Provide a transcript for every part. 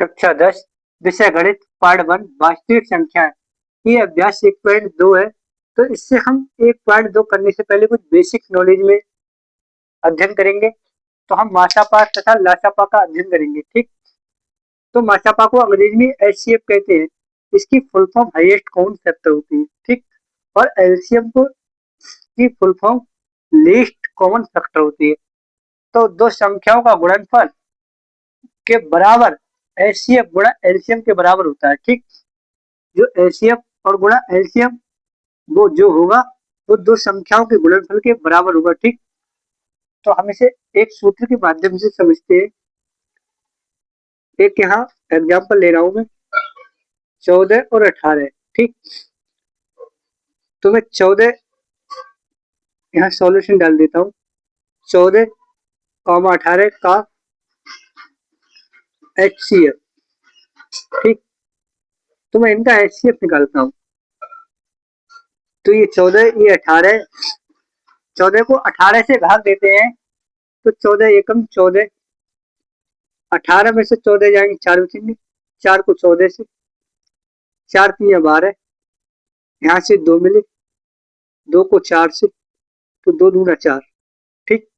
कक्षा 10 विषय गणित पार्ट 1 वास्तविक संख्याएं। ये अभ्यास 1.2 है। तो इससे हम 1.2 करने से पहले कुछ बेसिक नॉलेज में अध्ययन करेंगे। तो हम माशापा तथा लाशापा का अध्ययन करेंगे। ठीक, तो माशापा को अंग्रेजी में एचसीएफ कहते हैं। इसकी full form highest common factor होती है। ठीक, और एलसीएम को की full form least common factor होती है। तो दो संख्याओं का गुणनफल के बराबर एचसीएफ गुणा एलसीएम के बराबर होता है। ठीक, जो एचसीएफ और गुणा एलसीएम वो जो होगा वो दो संख्याओं के गुणनफल के बराबर होगा। ठीक, तो हम इसे एक सूत्र के माध्यम से समझते हैं। एक यहाँ एग्जाम्पल ले रहा हूं मैं, 14 और 18। ठीक, तो मैं 14 यहाँ सॉल्यूशन डाल देता हूँ। 14 कॉमा 18 का एचसीएफ। ठीक, तो मैं इनका एचसीएफ निकालता हूँ। तो ये 14 ये 18, 14 को 18 से भाग देते हैं तो 14 एकम 14, 18 में से 14 जाएंगे 4 बचेंगे, 4 को 14 से, 4 3 12, यहाँ से 2 मिले, 2 को 4 से, तो 2 दूना 4। ठीक,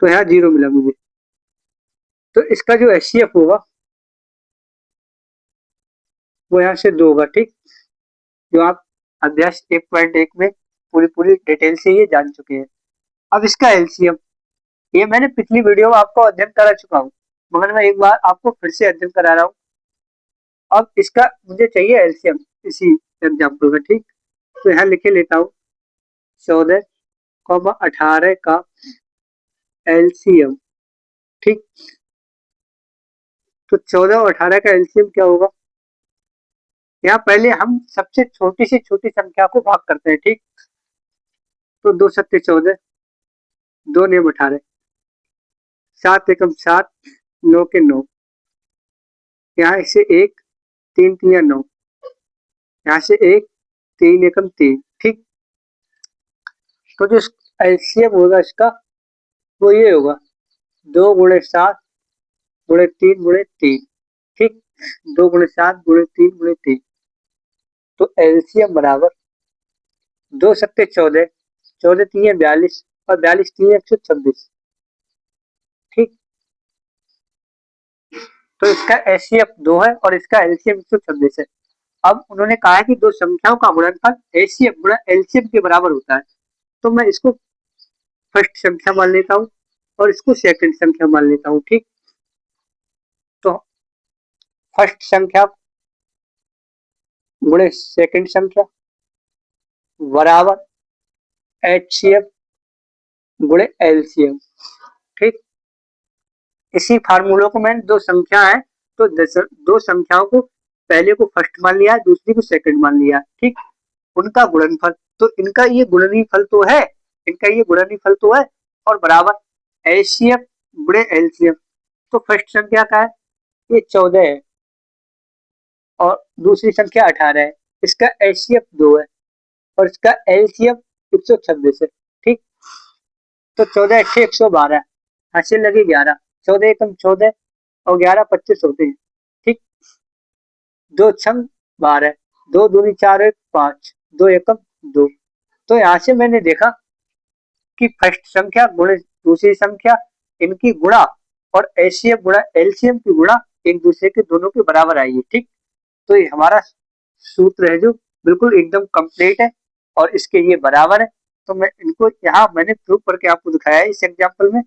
तो यहाँ 0 मिला मुझे। तो इसका जो एचसीएफ होगा वो यहाँ से 2 होगा। ठीक, जो आप अभ्यास 1.1 में पूरी डिटेल से ये जान चुके हैं। अब इसका एलसीएम ये मैंने पिछली वीडियो में आपको अध्ययन करा चुका हूँ, मगर मैं एक बार आपको फिर से अध्ययन करा रहा हूँ। अब इसका मुझे चाहिए एलसीएम इसी एग्जाम्पल का। ठीक, तो यहाँ लिखे लेता हूँ 14 18 का एलसीएम। ठीक, तो 14 और 18 का एलसीएम क्या होगा। यहाँ पहले हम सबसे छोटी से छोटी संख्या को भाग करते हैं। ठीक, तो 2 सत्ते 14, 2 नेम 18, 7 एकम 7, 9 के 9, यहाँ से 1, 3 3 9, यहाँ से 1, 3 एकम 3। ठीक, तो जो एलसीएम होगा इसका वो ये होगा 2 गुणे 7 गुणे 3 गुणे 3। ठीक, 2 गुणे 7 गुणे 3 गुणे 3, तो एलसीएम बराबर 2 सत्ते 14, 14 3 42 और 42 3 126। ठीक, तो इसका एचसीएफ 2 है और इसका एलसीएम 126 है। अब उन्होंने कहा है कि दो संख्याओं का गुणनफल एचसीएफ गुणा एलसीएम के बराबर होता है। तो मैं इसको फर्स्ट संख्या मान लेता हूँ और इसको सेकंड संख्या मान लेता हूँ। ठीक, तो फर्स्ट संख्या गुणे सेकंड संख्या बराबर एचसीएफ गुणे एलसीएम। ठीक, इसी फार्मूलों को मैंने दो संख्या है तो दो संख्याओं को पहले को फर्स्ट मान लिया, दूसरी को सेकंड मान लिया। ठीक, उनका गुणनफल, तो इनका ये गुणनफल तो है, इनका ये गुणनफल तो है और बराबर एचसीएफ गुणे एलसीएम। तो फर्स्ट संख्या का है ये 14 है और दूसरी संख्या 18 है। इसका एचसीएफ 2 है और इसका एलसीएम 126 है। ठीक, तो 14 8 112, हासिल लगे 11, 14 एकम 14 और 11 25 होते हैं। ठीक, 2 छंग 12, 2 दूनी 4 1 5, 2 एकम 2। तो यहाँ से मैंने देखा कि फर्स्ट संख्या गुणे दूसरी संख्या, इनकी गुणा और एचसीएफ गुणा एलसीएम की गुणा एक दूसरे के दोनों के बराबर आएगी। ठीक, तो ये हमारा सूत्र है जो बिल्कुल एकदम कंप्लीट है और इसके ये बराबर है। तो मैं इनको यहाँ मैंने प्रूव करके आपको दिखाया है इस एग्जाम्पल में।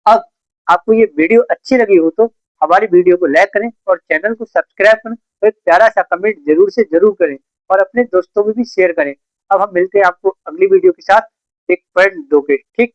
अब आपको ये वीडियो अच्छी लगी हो तो हमारी वीडियो को लाइक करें और चैनल को सब्सक्राइब करें, तो एक प्यारा सा कमेंट जरूर से जरूर करें और अपने दोस्तों में भी शेयर करें। अब हम मिलते हैं आपको अगली वीडियो के साथ 1.2 के। ठीक।